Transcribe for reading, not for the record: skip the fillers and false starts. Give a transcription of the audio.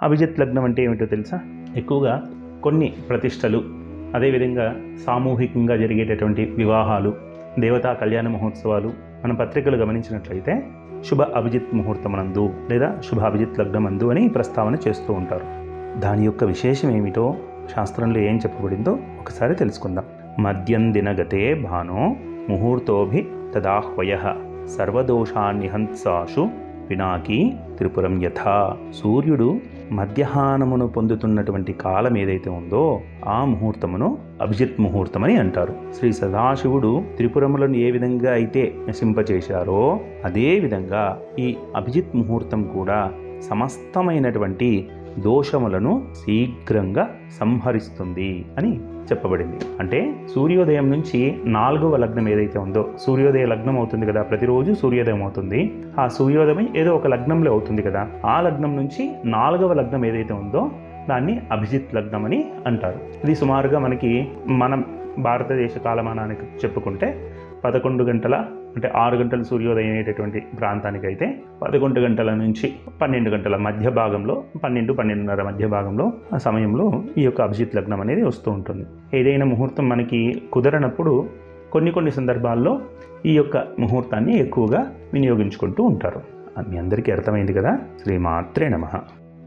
అభిజిత్ లగ్నం అంటే ఏమిటో తెలుసా? ఎక్కువగా కొన్ని ప్రతిష్టలు, అదేవిధంగా సామూహికంగా జరిగేటటువంటి వివాహాలు, దేవతా కళ్యాణ మహోత్సవాలు మన పత్రికలు గమనించినట్లయితే శుభ అభిజిత్ ముహూర్తమనందు లేదా శుభ అభిజిత్ లగ్నమందు అని ప్రస్తావన చేస్తూ ఉంటారు. దాని యొక్క విశేషం ఏమిటో శాస్త్రంలో ఏం చెప్పబడిందో ఒకసారి తెలుసుకుందాం. మద్యం దినగతే భానో ముహూర్తోభి తదాహ్వయ సర్వదోషాన్నిహంసాషు పినాకీ త్రిపురం యథా. సూర్యుడు మధ్యాహ్నమును పొందుతున్నటువంటి కాలం ఏదైతే ఉందో ఆ ముహూర్తమును అభిజిత్ ముహూర్తమని అంటారు. శ్రీ సదాశివుడు త్రిపురములను ఏ విధంగా అయితే నశింపచేశారో అదే విధంగా ఈ అభిజిత్ ముహూర్తం కూడా సమస్తమైనటువంటి దోషములను శీఘ్రంగా సంహరిస్తుంది అని చెప్పబడింది. అంటే సూర్యోదయం నుంచి 4వ లగ్నం ఏదైతే ఉందో, సూర్యోదయ లగ్నం అవుతుంది కదా, ప్రతిరోజు సూర్యోదయం అవుతుంది. ఆ సూర్యోదయం ఏదో ఒక లగ్నంలో అవుతుంది కదా, ఆ లగ్నం నుంచి 4వ లగ్నం ఏదైతే ఉందో దాన్ని అభిజిత్ లగ్నం అని అంటారు. ఇది సుమారుగా మనకి మనం భారతదేశ కాలమానానికి చెప్పుకుంటే 11 గంటల అంటే 6 గంటల సూర్యోదయం అయ్యేటటువంటి ప్రాంతానికైతే 11 గంటల నుంచి 12 గంటల మధ్య భాగంలో, 12-12:30 మధ్య భాగంలో ఆ సమయంలో ఈ యొక్క అభిజిత్ లగ్నం అనేది వస్తూ ఉంటుంది. ఏదైనా ముహూర్తం మనకి కుదరనప్పుడు కొన్ని సందర్భాల్లో ఈ యొక్క ముహూర్తాన్ని ఎక్కువగా వినియోగించుకుంటూ ఉంటారు. మీ అందరికీ అర్థమైంది కదా. శ్రీమాత్రే నమః.